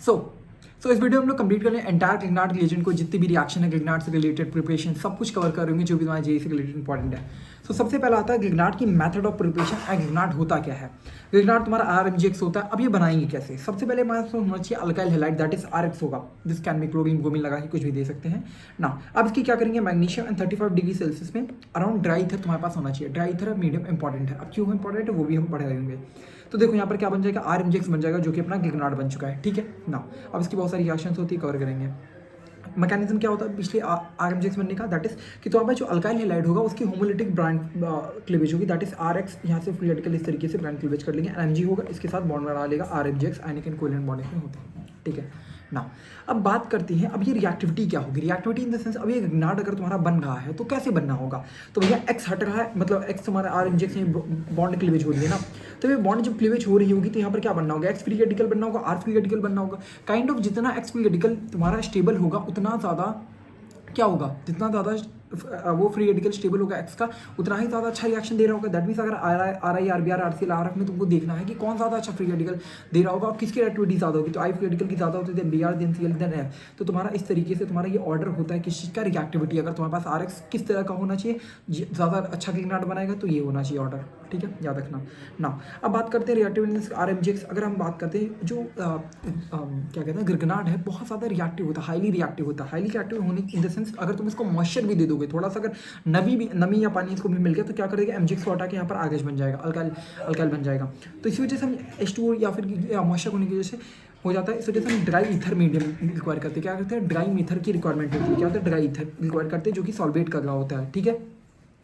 सो इस वीडियो में हम लोग कंप्लीट कर रहे हैं एंटायर ग्लिग्नार्ड रिलेजन को, जितनी भी रिएक्शन है ग्लिग्नार्ड से रिलेटेड प्रिपरेशन सब कुछ कवर करेंगे जो भी तुम्हारे जेई से रिलेटेड इंपॉर्टेंट है। सबसे पहला आता है ग्लिग्नार्ड की मेथड ऑफ प्रिपरेशन एंड ग्लिग्नार्ड होता क्या है। ग्लिग्नार्ड तुम्हारा RMGX होता है। अब ये बनाएंगे कैसे? सबसे पहले हमारे पास होना चाहिए alkyl halide, that is RX होगा। This can be chlorine bromine लगा के कुछ भी दे सकते हैं ना। अब इसकी क्या करेंगे, मैग्नीशियम एंड 35 डिग्री सेल्सियस में अराउंड ड्राई ईथर तुम्हारे पास होना चाहिए। ड्राई ईथर मीडियम इंपॉर्टेंट है। अब क्यों इंपॉर्टेंट है वो भी हम पढ़ेंगे। तो देखो यहाँ पर क्या बन जाएगा, RMGX बन जाएगा जो कि अपना ग्लिग्नार्ड बन चुका है। ठीक है ना। अब इसकी बहुत सारी रिएक्शंस होती है, कवर करेंगे। मैकेनिज्म क्या होता है पिछले RMGX बनने का, दैट इज कि तो जो अल्काइल हैलाइड होगा उसकी होमोलिटिक ब्रांड क्लीवेज होगी, दैट इज RX। यहाँ से फ्री रेडिकल इस तरीके से ब्रांड क्लीवेज कर लेंगे। NMG होगा, इसके साथ बॉन्ड बना लेगा RMGX, ionic and covalent bond इसमें होते हैं। ठीक है ना। अब बात करते हैं अब ये रिएक्टिविटी क्या होगी। रिएक्टिविटी इन द सेंस, अब ये ग्लिग्नार्ड अगर तुम्हारा बन रहा है तो कैसे बनना होगा। तो भैया X हट रहा है, मतलब X तुम्हारा RMGX में बॉन्ड क्लीवेज हो रही है ना। तो ये बॉन्ड जब क्लीवेज हो रही होगी तो यहाँ पर क्या बनना होगा, X फ्री रेडिकल बनना होगा, R फ्री रेडिकल बनना होगा। काइंड ऑफ जितना X फ्री रेडिकल तुम्हारा स्टेबल होगा उतना ज़्यादा क्या होगा, जितना ज़्यादा वो फ्री रेडिकल स्टेबल होगा X का, उतना ही ज़्यादा अच्छा रिएक्शन दे रहा होगा। दैट मीन्स अगर RI RBR RCl RF में तुमको देखना है कि कौन ज़्यादा अच्छा फ्री रेडिकल दे रहा होगा और किसकी एक्टिविटी ज़्यादा होगी। तो I फ्री रेडिकल की ज़्यादा होती है, BR देन CL देन F। तो तुम्हारा इस तरीके से तुम्हारा ये ऑर्डर होता है कि किस चीज़ का रिएक्टिविटी, अगर तुम्हारे पास RX किस तरह का होना चाहिए, ज़्यादा अच्छा ग्लिग्नार्ड बनाएगा तो ये होना चाहिए ऑर्डर। ठीक है, याद रखना ना। अब बात करते हैं रिएक्टिविटी RMGX। अगर हम बात करते हैं जो क्या कहते हैं ग्लिग्नार्ड है, बहुत ज़्यादा रिएक्टिव होता है, हाईली रिएक्टिव होता है। हाईली रिएक्टिव होने इन द सेंस अगर तुम इसको मॉइस्चर भी दे दोगे, थोड़ा सा अगर नमी या पानी इसको भी मिल गया तो क्या करेगा, MGX को हटा के यहाँ पर आगज बन जाएगा, अल्काइल बन जाएगा। तो इसी वजह से हम H2 या फिर मॉइस्चर होने की वजह से हो जाता है। इस वजह से हम ड्राई ईथर मीडियम रिक्वायर करते हैं। क्या करते हैं, ड्राई ईथर की रिक्वायरमेंट होती है। क्या होता है, ड्राई ईथर रिक्वायर करते हैं जो कि सॉल्वेट कर रहा होता है। ठीक है,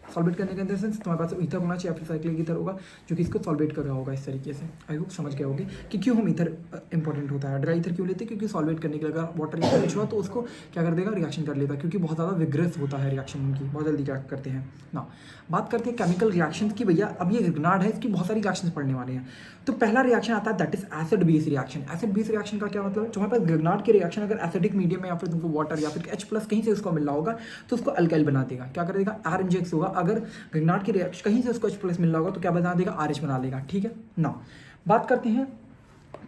सॉल्वेट करने के सेंस तुम्हारे पास ईथर होना चाहिए या फिर साइक्लिक ईथर होगा जो कि इसको सॉल्वेट कर रहा होगा। इस तरीके से आई होप समझ गए होगे कि क्यों हम ईथर इंपॉर्टेंट होता है। ड्राई ईथर क्यों लेते हैं, क्योंकि सॉल्वेट करने के लिए अगर वाटर रिच हुआ तो उसको क्या कर देगा, रिएक्शन कर लेता है, क्योंकि बहुत ज़्यादा विग्रेस होता है रिएक्शन उनकी, बहुत जल्दी क्या करते हैं ना। बात करते हैं केमिकल रिएक्शन की। भैया अब ये ग्लिग्नार्ड है, इसकी बहुत सारी रिएक्शन पढ़ने वाले हैं। तो पहला रिएक्शन आता है that is acid base reaction. Acid base reaction का क्या मतलब है, जो हमारे पास ग्लिग्नार्ड की रिएक्शन अगर एसिडिक मीडियम में या फिर तुमको वाटर या फिर H+ कहीं से उसको मिल रहा होगा तो उसको अल्काइल बना देगा। क्या कर देगा, RMGX होगा। अगर ग्लिग्नार्ड की रिएक्शन कहीं से उसको H+ मिल रहा होगा तो क्या बना देगा, RH बना लेगा। ठीक है ना। बात करते हैं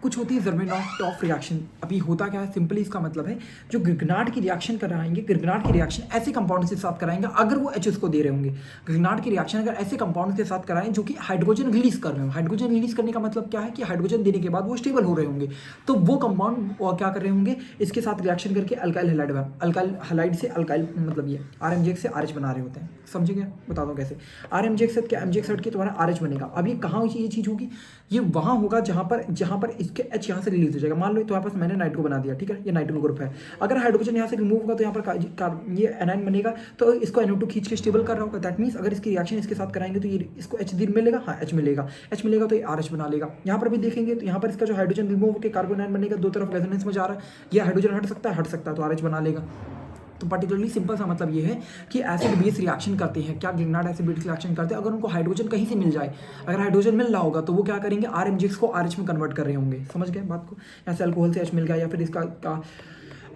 कुछ होती है जर्मेनॉट ऑफ रिएक्शन। अभी होता क्या है, सिंपली इसका मतलब है जो ग्लिग्नार्ड की रिएक्शन कराएंगे, ग्लिग्नार्ड की रिएक्शन ऐसे कंपाउंड के साथ कराएंगे अगर वो H को दे रहे होंगे। ग्लिग्नार्ड की रिएक्शन अगर ऐसे कंपाउंड के साथ कराएं जो कि हाइड्रोजन रिलीज कर रहे हो। हाइड्रोजन रिलीज करने का मतलब क्या है कि हाइड्रोजन देने के बाद वो स्टेबल हो रहे होंगे, तो वो कंपाउंड क्या कर रहे होंगे, इसके साथ रिएक्शन करके अल्काइल हैलाइड से अल्काइल मतलब ये RMGX से RH बना रहे होते हैं। समझेंगे, बता दो कैसे। RMGX से क्या MGX हट के तुम्हारा RH बनेगा। अब ये कहाँ ये चीज़ होगी, ये वहाँ होगा जहाँ पर इसके H यहाँ से रिलीज हो जाएगा। मान लो तुम्हारे पास मैंने नाइट्रो बना दिया, ठीक है, ये नाइट्रो ग्रुप है। अगर हाइड्रोजन यहाँ से रिमूव होगा तो यहाँ पर ये एनाइन बनेगा, तो इसको NO2 खींच के स्टेबल कर रहा होगा। दैट मीन्स अगर इसकी रिएक्शन इसके साथ कराएंगे तो ये इसको H मिलेगा, हाँ H मिलेगा तो ये RH बना लेगा। यहाँ पर भी देखेंगे तो यहाँ पर इसका जो हाइड्रोजन रिमूव होकर कार्बन आयन बनेगा, दो तरफ रेजोनेंस में जा रहा है, ये हाइड्रोजन हट सकता है तो RH बना लेगा। तो पर्टिकुलरली सिंपल सा मतलब ये है कि एसिड बेस रिएक्शन करते हैं। क्या ग्लिग्नार्ड एसिड बेस रिएक्शन करते हैं, अगर उनको हाइड्रोजन कहीं से मिल जाए, अगर हाइड्रोजन मिल रहा होगा तो वो क्या करेंगे, RMGX को RH में कन्वर्ट कर रहे होंगे। समझ गए बात को। यहाँ से अल्कोहल से H मिल गया या फिर इसका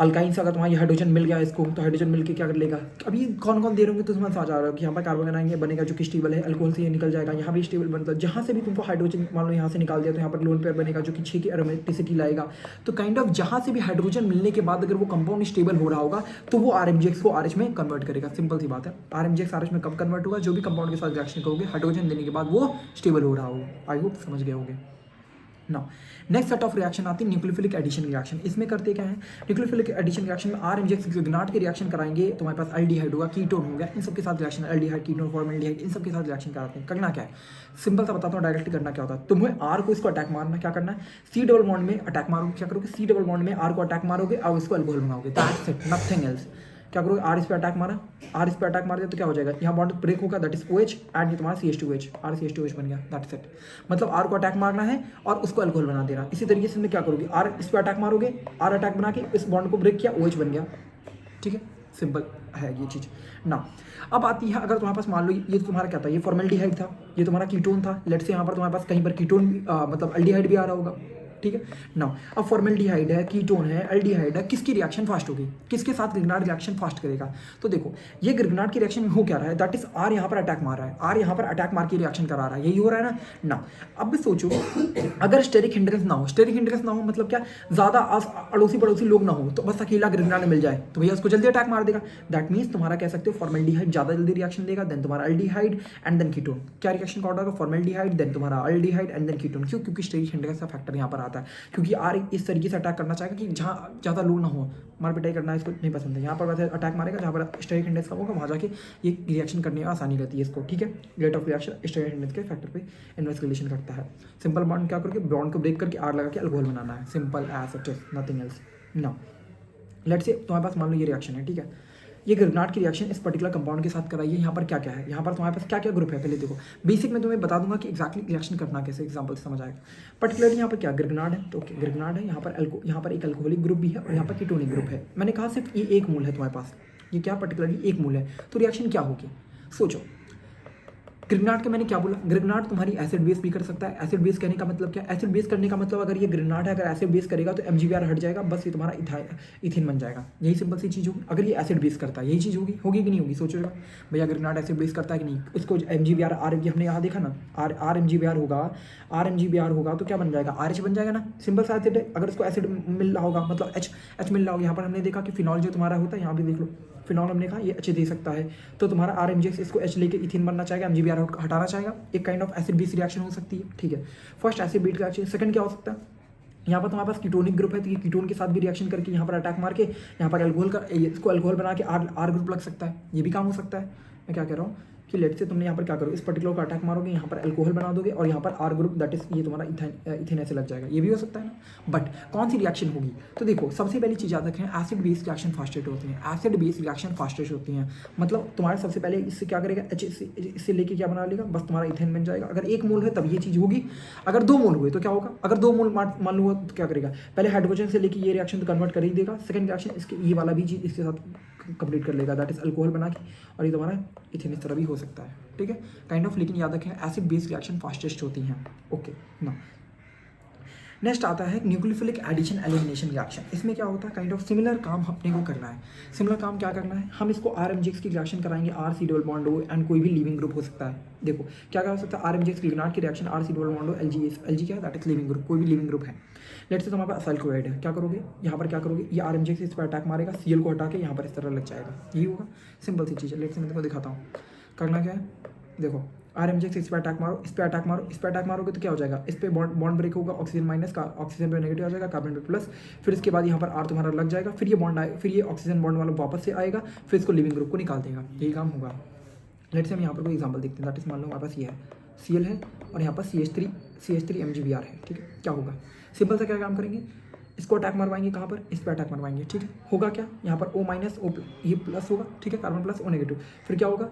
अल्काइन से अगर तुम्हारा ये हाइड्रोजन मिल गया इसको, तो हाइड्रोजन मिल के क्या कर लेगा। अभी कौन कौन दे रहे होंगे तो समझ आ जा रहा है कि यहाँ पर कार्बन आएंगे बनेगा जो कि स्टेबल है, अल्कोहल से ये निकल जाएगा, यहाँ भी स्टेबल बनता है। जहाँ से भी तुमको हाइड्रोजन मान लो यहाँ से निकाल दिया तो यहाँ पर लोन पेयर बनेगा जो कि 6 की एरोमेटिसिटी लाएगा। तो काइंड ऑफ जहाँ से भी हाइड्रोजन मिलने के बाद अगर वो कंपाउंड स्टेबल हो रहा होगा तो वो RMGX को RH में कन्वर्ट करेगा। सिंपल सी बात है। RMGX RH में कब कन्वर्ट होगा, जो भी कंपाउंड के साथ रिएक्शन करोगे हाइड्रोजन देने के बाद वो स्टेबल हो रहा होगा। आई होप समझ गए होगे ना। नेक्स्ट सेट ऑफ रिएक्शन आती है न्यूक्लियोफिलिक एडिशन रिएक्शन। इसमें करते क्या है, न्यूक्लियोफिलिक एडिशन रिएक्शन में RMGX ग्लिग्नार्ड की रिएक्शन कराएंगे, तुम्हारे पास एल्डिहाइड होगा, कीटोन हो गया, इन सब के साथ रिएक्शन, एल्डिहाइड कीटोन फॉर्मल्डिहाइड इन सब के साथ रिएक्शन कराते हैं। करना क्या है, सिंपल सा बताता हूँ डायरेक्टली करना क्या होता है। तुम्हें R को इसको अटैक मारना, क्या करना है, C डबल बॉन्ड में अटैक मारोगे। क्या करोगे, C डबल बॉन्ड में R को अटैक मारोगे और इसको अल्कोहल बनाओगे। That's it, nothing else. क्या करोगे, R इस पे अटैक मारा, R इस पे अटैक मार दिया तो क्या हो जाएगा, यहाँ बॉन्ड ब्रेक होगा, दैट इज OH एंड ये तुम्हारा CH2OH, RCH2OH बन गया। That's it. मतलब R को अटैक मारना है और उसको अल्कोहल बना देना। इसी तरीके से क्या करोगे, R इस पे अटैक मारोगे, R अटैक बना के इस बॉन्ड को ब्रेक किया, OH बन गया। ठीक है, सिंपल है ये चीज़ ना। अब आती है अगर तुम्हारे पास मान लो ये तुम्हारा क्या था, ये फॉर्मल्डिहाइड था, ये तुम्हारा कीटोन था। लेट्स से यहाँ पर तुम्हारे पास कहीं पर कीटोन मतलब एल्डिहाइड भी आ रहा होगा। ठीक है ना। अब फॉर्मेल्डिहाइड है, कीटोन है, एल्डिहाइड है, किसकी रिएक्शन फास्ट होगी, किसके साथ ग्रिग्नार्ड रिएक्शन फास्ट करेगा? तो देखो ये ग्रिग्नार्ड की रिएक्शन हो क्या रहा है, दैट इज आर यहाँ पर अटैक मार रहा है, आर यहाँ पर अटैक मार के रिएक्शन करा रहा है, यही हो रहा है ना। अब सोचो अगर स्टेरिक हिंड्रेंस ना हो, स्टेरिक हिंड्रेंस ना हो मतलब क्या, ज्यादा अड़ोसी पड़ोसी लोग ना हो, तो बस अकेला ग्रिग्नार्ड मिल जाए तो भैया उसको जल्दी अटैक मार देगा। दैट मीन्स तुम्हारा कह सकते हो फॉर्मेल्डिहाइड ज्यादा जल्दी रिएक्शन देगा, देन तुम्हारा एल्डिहाइड एंड देन कीटोन। क्या रिएक्शन का ऑर्डर होगा, फॉर्मेल्डिहाइड देन तुम्हारा एल्डिहाइड एंड देन कीटोन। क्यों? क्योंकि स्टेरिक हिंड्रेंस का फैक्टर यहाँ पर आता है, क्योंकि आर इस तरीके से अटैक करना चाहेगा कि जहाँ ज़्यादा लोग ना हो, मार पिटाई करना इसको नहीं पसंद है, यहाँ पर वैसे अटैक मारेगा जहाँ पर स्टेरिक हिंड्रेंस का होगा, वहाँ जाके ये रिएक्शन करने में आसानी रहती है इसको, ठीक है। Rate of reaction steric hindrance के फैक्टर पे इनवर्स रिलेशन करता है। सिंपल बॉन्ड क्या करके, बॉन्ड को ब्रेक करके आर लगा के अल्कोहल बनाना है, simple as it is, nothing else. Now let's say तुम्हारे पास मान लो ये रिएक्शन है, ठीक है। ये ग्रिग्नार्ड की रिएक्शन इस पर्टिकुलर कंपाउंड के साथ कराइए। यहाँ पर क्या क्या है, यहाँ पर तुम्हारे पास क्या क्या ग्रुप है, पहले देखो। बेसिक में तुम्हें बता दूंगा कि एक्जैक्टली रिएक्शन करना कैसे, एग्जांपल से समझ आएगा। पर्टिकुलरली यहाँ पर क्या ग्रिग्नार्ड है, तो ओके ग्रिग्नार्ड है, यहाँ पर एक अल्कोहलिक ग्रुप भी है और यहाँ पर कीटोनिक ग्रुप है। मैंने कहा सिर्फ ये एक मूल है तुम्हारे पास, ये क्या पर्टिकुलरली एक मूल है, तो रिएक्शन क्या होगी सोचो। ग्रिग्नार्ड के मैंने क्या बोला, ग्रिग्नार्ड तुम्हारी एसिड बेस भी कर सकता है। एसिड बेस करने का मतलब क्या, एसिड बेस करने का मतलब अगर ये ग्रिग्नार्ड है, अगर एसिड बेस करेगा तो MgBr हट जाएगा, बस ये तुम्हारा इथिन बन जाएगा। यही सिंपल सी चीज़ होगी। अगर ये एसिड बेस करता है, यही चीज़ होगी, होगी कि नहीं होगी, सोचो भैया ग्रिग्नार्ड एसिड बेस करता है कि नहीं। उसको MgBr हमने यहाँ देखा ना, आर MgBr होगा तो क्या बन जाएगा, RH बन जाएगा ना, सिंपल सा एसिड है। अगर उसको एसिड मिल रहा होगा मतलब H मिल रहा होगा, यहाँ पर हमने देखा कि फिनॉल जो तुम्हारा होता है, यहाँ भी देख लो फिनॉल हमने कहा ये H दे सकता है, तो तुम्हारा RMgX इसको H लेके इथिन बनना चाहेगा, MgBr हटाना चाहेगा, एक kind of acid base reaction हो सकती है, ठीक है। First acid base reaction. Second क्या हो सकता है, यहाँ पर तुम्हारे पास कीटोनिक ग्रुप है, तो ये कीटोन के साथ भी रिएक्शन करके यहाँ पर अटैक मार के यहाँ पर अल्कोहल का इसको अल्कोहल बना के आर ग्रुप लग सकता है, ये भी काम हो सकता है। मैं क्या कह रहा हूँ कि लेट से तुमने यहाँ पर क्या करोगे, इस पर्टिकुलर का अटैक मारोगे, यहाँ पर अल्कोहल बना दोगे और यहाँ पर आर ग्रुप दैट इज ये तुम्हारा इथेन ऐसे लग जाएगा, ये भी हो सकता है ना। बट कौन सी रिएक्शन होगी, तो देखो सबसे पहली चीज़ याद रखें, एसिड बेस रिएक्शन फास्टेस्ट होती हैं, एसिड बेस रिएक्शन फास्टेस्ट होती हैं। मतलब तुम्हारे सबसे पहले इससे क्या करेगा, इससे लेके क्या बना लेगा, बस तुम्हारा इथेन बन जाएगा। अगर एक मोल है तब ये चीज़ होगी, अगर 2 मोल हुए तो क्या होगा, अगर 2 मोल मान लो तो क्या करेगा, पहले हाइड्रोजन से लेके ये रिएक्शन तो कन्वर्ट कर ही देगा, सेकंड रिएक्शन इसके ये वाला भी चीज़ इसके साथ कंप्लीट कर लेगा, दैट इज अल्कोहल बना के, और ये तुम्हारा इथिन इस तरह भी हो सकता है, ठीक है काइंड ऑफ। लेकिन याद रखें एसिड बेस रिएक्शन फास्टेस्ट होती हैं, ओके ना। नेक्स्ट आता है न्यूक्लियोफिलिक एडिशन एलिमिनेशन रिएक्शन। इसमें क्या होता है, काइंड ऑफ सिमिलर काम अपने को करना है। सिमिलर काम क्या करना है, हम इसको RMgX की रिएक्शन कराएंगे, RC डबल बॉन्ड हो एंड कोई भी लिविंग ग्रुप हो सकता है। देखो क्या क्या हो सकता है, RMgX ग्रिग्नार्ड की रिएक्शन RC डबल बॉन्ड हो, LG क्या है, दैट इज लिविंग ग्रुप, कोई भी लिविंग ग्रुप है। लेट्स से तुम्हारे पास अल्कोहाइड है, क्या करोगे, यहाँ पर क्या करोगे, ये RMgX इस पर अटैक मारेगा, Cl को हटा के यहाँ पर इस तरह लग जाएगा, यही होगा, सिंपल सी चीज़ है। लेट्स से मैं तुमको दिखाता हूँ करना क्या है। देखो RMgX इस पर अटैक मारो, इस पर अटैक मारो, इस पर अटैक मारोगे तो क्या हो जाएगा, इस पर बॉन्ड ब्रेक होगा, ऑक्सीजन माइनस का ऑक्सीजन पे नेगेटिव आ जाएगा, कार्बन पे प्लस, फिर इसके बाद यहाँ पर R तुम्हारा लग जाएगा, फिर ये बॉन्ड आए, फिर ये ऑक्सीजन बॉन्ड वाला वापस से आएगा, फिर इसको लिविंग ग्रुप को निकाल देगा, यही काम होगा। लेट्स से हम यहाँ पर कोई एग्जाम्पल देखते हैं, दैट इज मान लो हमारे पास ये है Cl है और यहाँ पर CH3 MgBr है, ठीक है। क्या होगा, सिंपल सा क्या काम करेंगे, इसको अटैक मरवाएंगे, कहाँ पर, इस पर अटैक मरवाएंगे, ठीक है। होगा क्या, यहाँ पर O माइनस O ये प्लस होगा, ठीक है, कार्बन प्लस O नेगेटिव, फिर क्या होगा,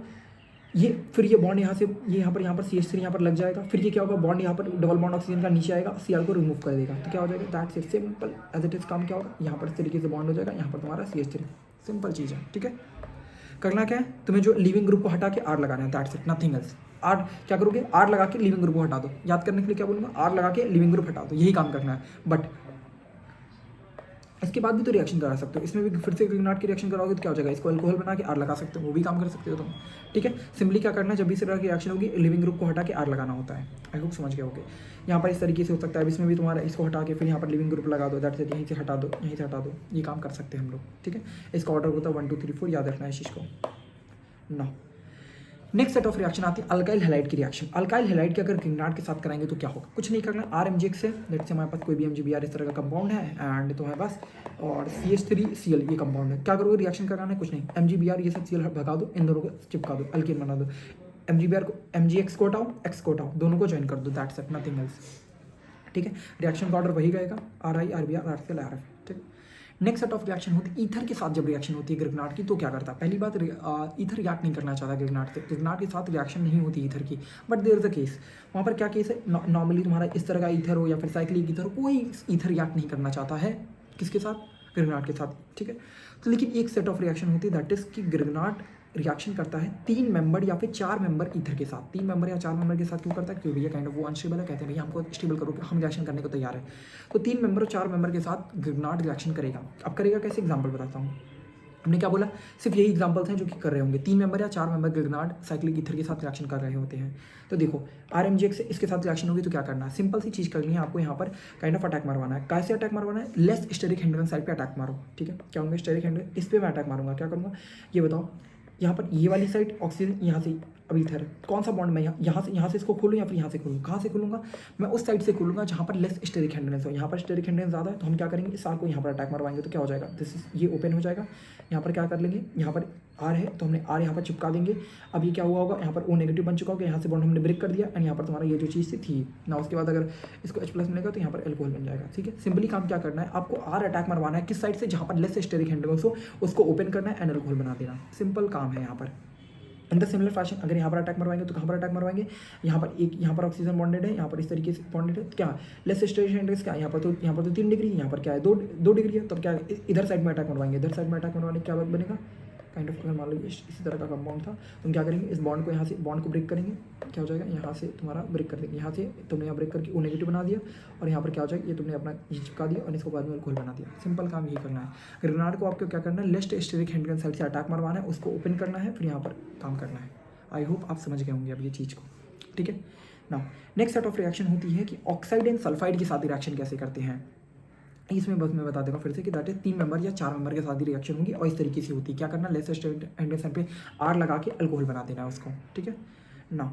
फिर ये बॉन्ड यहाँ से ये यहाँ पर CH3 यहाँ पर लग जाएगा, फिर ये क्या होगा, बॉन्ड यहाँ पर डबल बॉन्ड ऑक्सीजन का नीचे आएगा, Cl को रिमूव कर देगा, तो क्या हो जाएगा, that's it, simple as it is. काम क्या होगा, यहाँ पर इस तरीके से बॉन्ड हो जाएगा, यहाँ पर तुम्हारा CH3, सिंपल चीज़ है, ठीक है। करना क्या है, तुम्हें जो लिविंग ग्रुप को हटा के R लगाना है, that's it, nothing else. R क्या करोगे, R लगा के लिविंग ग्रुप को हटा दो, याद करने के लिए क्या बोलूँगा, R लगा के लिविंग ग्रुप हटा दो, यही काम करना है। बट इसके बाद भी तो रिएक्शन करा सकते हो, इसमें भी फिर से ग्रिग्नार्ड की रिएक्शन कराओगे तो क्या हो जाएगा, इसको अल्कोहल बना के R लगा सकते हो, वो भी काम कर सकते हो तुम, ठीक है। सिंपली क्या करना है, जब भी इस तरह की रिएक्शन होगी लिविंग ग्रुप को हटा के R लगाना होता है। आई होप समझ गए होगे। यहाँ पर इस तरीके से हो सकता है, इसमें भी तुम्हारा इसको हटा के फिर यहाँ पर लिविंग ग्रुप लगा दो, दैट से यहीं से हटा दो, यहीं से हटा दो, ये काम कर सकते हैं हम लोग, ठीक है। इसका ऑर्डर होता है 1 2 3 4, याद रखना है इस चीज़ को ना। नेक्स्ट सेट ऑफ रिएक्शन आती है अल्काइल हैलाइड की रिएक्शन। अल्काइल हैलाइड के अगर ग्रिग्नार्ड के साथ कराएंगे तो क्या होगा, कुछ नहीं करना, RMgX से लेट्स से हमारे पास कोई भी MgBr इस तरह का कंपाउंड है एंड तो हमारे पास और CH3Cl ये कंपाउंड है, क्या करोगे, रिएक्शन कराना है, कुछ नहीं, MgBr ये सब Cl भगा दो, इन दोनों को चिपका दो, अल्केन बना दो, MgX को हटाओ, X को हटाओ, दोनों को ज्वाइन कर दो, दैट्स इट, नथिंग एल्स, ठीक है। रिएक्शन का ऑर्डर वही रहेगा, RI RBr RCl RF, ठीक है। नेक्स्ट सेट ऑफ रिएक्शन होती है ईथर के साथ। जब रिएक्शन होती है ग्रिग्नार्ड की तो क्या करता है, पहली बात ईथर रिएक्ट नहीं करना चाहता ग्रिग्नार्ड से, ग्रिग्नार्ड के साथ रिएक्शन नहीं होती ईथर की, but there is a case, वहाँ पर क्या केस है, नॉर्मली तुम्हारा इस तरह का ईथर हो या फिर साइक्लिक ईथर हो, कोई ईथर रिएक्ट नहीं करना चाहता है किसके साथ, ग्रिग्नार्ड के साथ, ठीक है। तो लेकिन एक सेट ऑफ रिएक्शन होती है दैट इज कि ग्रिग्नार्ड रिएक्शन करता है 3 मेंबर या फिर 4 मेंबर ईथर के साथ। 3 मेंबर या 4 मेंबर के साथ क्यों करता है? क्योंकि भैया काइंड ऑफ वो अनस्टेबल है, कहते हैं भैया हमको स्टेबल करो, हम रिएक्शन करने को तैयार है। तो 3 मेंबर और 4 मेंबर के साथ ग्रिग्नार्ड रिएक्शन करेगा। अब करेगा कैसे? एग्जाम्पल बताता हूँ। हमने क्या बोला? सिर्फ यही एग्जांपल्स हैं जो कि कर रहे होंगे। 3 मेंबर या 4 मेंबर ग्रिग्नार्ड साइक्लिक ईथर के साथ रिएक्शन कर रहे होते हैं। तो देखो RMGX से इसके साथ रिएक्शन होगी तो क्या करना है? सिंपल सी चीज़ करनी है आपको, यहाँ पर काइंड ऑफ अटैक मारवाना है। कैसे अटैक मारवाना है? लेस स्टेरिक हिंड्रेंस साइड पे अटैक मारो, ठीक है? क्या होंगे? स्टेरिक हिंड्रेंस, इस पर मैं अटैक मारूंगा। क्या करूँगा ये बताओ? यहाँ पर ये वाली साइड ऑक्सीजन, यहाँ से अब ईथर है। कौन सा बॉन्ड मैं यहाँ से इसको खोलूँ या फिर यहाँ से खोलूँ? कहाँ से खोलूँगा? मैं उस साइड से खोलूँगा जहाँ पर लेस स्टेरिक हिंड्रेंस हो। यहाँ पर स्टेरिक हिंड्रेंस ज़्यादा है तो हम क्या करेंगे? इस आर को यहाँ पर अटैक मरवाएंगे तो क्या हो जाएगा? ये ओपन हो जाएगा। यहाँ पर क्या कर लेंगे? यहाँ पर आर है तो हमने आर यहाँ पर चिपका देंगे। अब ये क्या हुआ होगा? यहाँ पर ओ नेगेटिव बन चुका होगा, यहाँ से बॉन्ड हमने ब्रेक कर दिया एंड यहाँ पर तुम्हारा ये जो चीज़ थी ना, उसके बाद अगर इसको H+ मिलेगा तो यहाँ पर एल्कोहल बन जाएगा। ठीक है, सिंपली काम क्या करना है आपको? आर अटैक मरवाना है किस साइड से? जहाँ पर लेस स्टेरिक हिंड्रेंस हो उसको ओपन करना है एंड एल्कोहल बना देना। सिंपल काम है यहाँ पर। इन द सिमिलर फैशन अगर यहाँ पर अटैक मरवाएंगे तो कहाँ पर अटैक मरवाएंगे? यहाँ पर ऑक्सीजन बॉन्डेड है, यहाँ पर इस तरीके से बॉन्डेड है। क्या लेस स्टेरिक हिंड्रेंस क्या? यहाँ पर तो 3 डिग्री, यहाँ पर क्या है 2 डिग्री है। तब क्या इधर साइड में अटैक मरवाएंगे? इधर साइड में अटैक मरवाने क्या बनेगा? काइंड ऑफ अगर मान लो इसी तरह का कंपाउंड था तो हम क्या करेंगे? इस बॉन्ड को यहाँ से बॉन्ड को ब्रेक करेंगे। क्या हो जाएगा? यहाँ से तुम्हारा ब्रेक कर देंगे। यहाँ से तुमने यहाँ ब्रेक करके ओ नेगेटिव बना दिया और यहाँ पर क्या हो जाएगा? ये तुमने अपना ये चिपका दिया और इसको बाद में अल्कोहल बना दिया। सिंपल काम यही करना है। ग्रेनाड को आपको क्या करना है? लेस्ट स्टेरिक हिंड्रेंस साइड से अटैक मरवाना है, उसको ओपन करना है, फिर यहाँ पर काम करना है। आई होप आप समझ गए होंगे अब ये चीज़ को। ठीक है ना, नेक्स्ट सेट ऑफ रिएक्शन होती है कि ऑक्साइड एंड सल्फाइड के साथ रिएक्शन कैसे करते हैं। इसमें बस मैं बता दूंगा फिर से कि दैट इज 3 मेंबर या 4 मेंबर के साथ ही रिएक्शन होगी और इस तरीके से होती है। क्या करना? लेस स्टेरिक हिंड्रेंस पे आर लगा के अल्कोहल बना देना है उसको। ठीक है ना,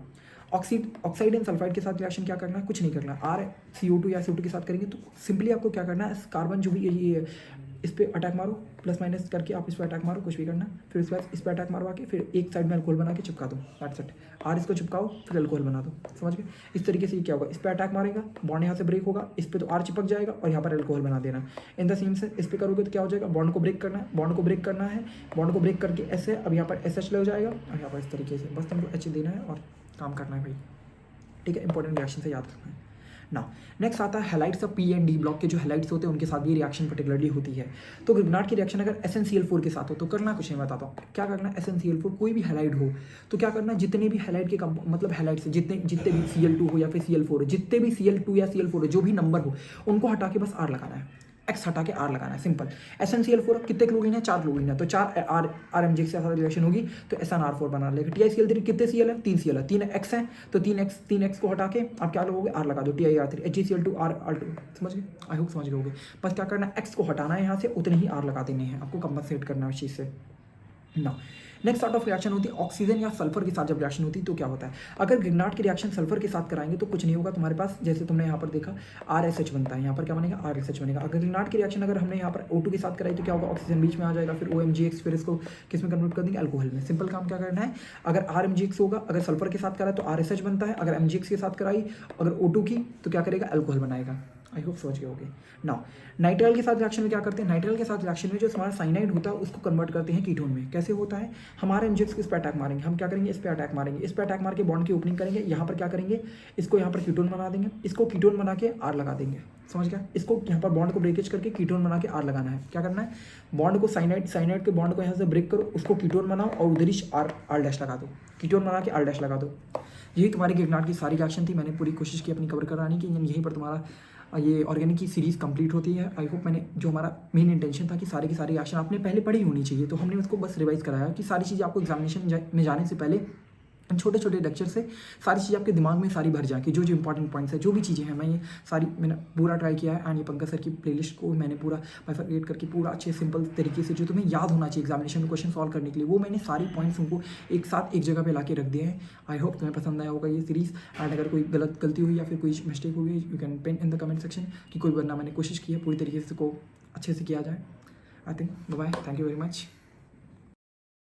ऑक्साइड एंड सल्फाइड के साथ रिएक्शन क्या करना है? कुछ नहीं करना। आर CO2 या CO2 के साथ करेंगे तो सिंपली आपको क्या करना है? कार्बन जो भी ये इस पर अटैक मारो, प्लस माइनस करके आप इस पर अटैक मारो, कुछ भी करना। फिर उसके बाद इस पर अटैक मारवा के फिर एक साइड में अल्कोहल बना के चिपका दो। That's it. आर इसको चिपकाओ फिर अल्कोहल बना दो। समझ गए? इस तरीके से क्या होगा? इस पर अटैक मारेगा, बॉन्ड यहाँ से ब्रेक होगा, इस पर तो आर चिपक जाएगा और यहाँ पर अल्कोहल बना देना। इन द सेम से इस पर करोगे तो क्या हो जाएगा? बॉन्ड को ब्रेक करना है, बॉन्ड को ब्रेक करना है, बॉन्ड को ब्रेक करके ऐसे अब यहाँ पर SH हो जाएगा और यहाँ पर इस तरीके से बस तुमको H देना है और काम करना है भाई। ठीक है, इंपॉर्टेंट रिएक्शन से याद रखना है ना। नेक्स्ट आता है halides of P and D block के जो हैलाइड्स होते हैं उनके साथ भी रिएक्शन पर्टिकुलरली होती है। तो ग्रिग्नार्ड की रिएक्शन अगर SnCl4 के साथ हो तो करना कुछ नहीं, बताता हूँ क्या करना है। SnCl4 कोई भी हैलाइड हो तो क्या करना है? जितने भी हैलाइड के मतलब हैलाइड से जितने भी Cl2 हो या फिर Cl4 हो, जितने भी Cl2 या Cl4 हो, जो भी नंबर हो उनको हटा के बस R लगाना है, X हटा के R लगाना है। सिंपल। SnCl4 कितने क्लोरीन है? 4 क्लोरीन है तो 4 RMGX के साथ रिएक्शन होगी तो SnR4 बना लेगा। TiCl3 कितने Cl है? 3 Cl है, 3 X है तो 3X को हटा के आप क्या लोगे? R लगा दो। TiR3 HgCl2 R2। समझ गए? आई होप समझ गए होगे। बस क्या करना है? X को हटाना है यहाँ से, उतने ही R लगा देने हैं आपको, कंपनसेट करना है उस चीज़ से ना। नेक्स्ट सॉर्ट ऑफ रिएक्शन होती है ऑक्सीजन या सल्फर के साथ जब रिएक्शन होती है तो क्या होता है? अगर ग्रिग्नार्ड की रिएक्शन सल्फर के साथ कराएंगे तो कुछ नहीं होगा तुम्हारे पास, जैसे तुमने यहाँ पर देखा RSH बनता है, यहाँ पर क्या बनेगा? RSH बनेगा। अगर ग्रिग्नार्ड की रिएक्शन अगर हमने यहाँ पर O2 के साथ कराई तो क्या होगा? ऑक्सीजन बीच में आ जाएगा, फिर OMGX, फिर इसको किस में कन्वर्ट कर देंगे? अल्कोहल में। सिंपल काम क्या करना है? अगर RMGX होगा, अगर सल्फर के साथ कराए तो RSH बनता है, अगर MGX के साथ कराई अगर O2 की तो क्या करेगा? अल्कोहल बनाएगा। आई होप समझ गए होगे ना। नाइट्राइल के साथ रिएक्शन में क्या करते हैं? नाइट्राइल के साथ रिएक्शन में जो हमारा साइनाइड होता है उसको कन्वर्ट करते हैं कीटोन में। कैसे होता है? हमारे MGX इस पर अटैक मारेंगे, हम क्या करेंगे? इस पर अटैक मारेंगे, इस पर अटैक मार के बॉन्ड की ओपनिंग करेंगे, यहाँ पर क्या करेंगे? इसको यहाँ पर कीटोन बना देंगे, इसको कीटोन बना के R लगा देंगे। समझ गया? इसको यहाँ पर बॉन्ड को ब्रेकेज करके कीटोन बना के R लगाना है। क्या करना है? बॉन्ड को साइनाइड के बॉन्ड को यहाँ से ब्रेक करो, उसको कीटोन बनाओ और उधर ही R' लगा दो, कीटोन बना के R' लगा दो। यही तुम्हारी ग्रिग्नार्ड की सारी रिएक्शन थी। मैंने पूरी कोशिश की अपनी कवर कराने की, यहीं पर तुम्हारा ये ऑर्गेनिक की सीरीज़ कंप्लीट होती है। आई होप मैंने जो हमारा मेन इंटेंशन था कि सारी की सारी रिएक्शन आपने पहले पढ़ी होनी चाहिए, तो हमने उसको बस रिवाइज कराया कि सारी चीज़ें आपको एग्जामिनेशन में जाने से पहले छोटे छोटे लेक्चर से सारी चीज़ें आपके दिमाग में सारी भर जाए कि जो जो इंपॉर्टेंट पॉइंट्स है, जो भी चीज़ें हैं, मैं ये सारी मैंने पूरा ट्राई किया है। एंड ये पंकज सर की प्लेलिस्ट को मैंने पूरा बाइफरकेट करके पूरा अच्छे सिंपल तरीके से जो तुम्हें याद होना चाहिए एग्जामिनेशन में क्वेश्चन सॉल्व करने के लिए, वो मैंने सारी पॉइंट्स उनको एक साथ एक जगह पे ला के रख दिए हैं। आई होप तुम्हें पसंद आया होगा ये सीरीज़। एंड अगर कोई गलती हुई या फिर कोई मिस्टेक हुई, you can pain in the comment section कि कोई वरना मैंने कोशिश की है पूरी तरीके से को अच्छे से किया जाए। I think by, thank you very much.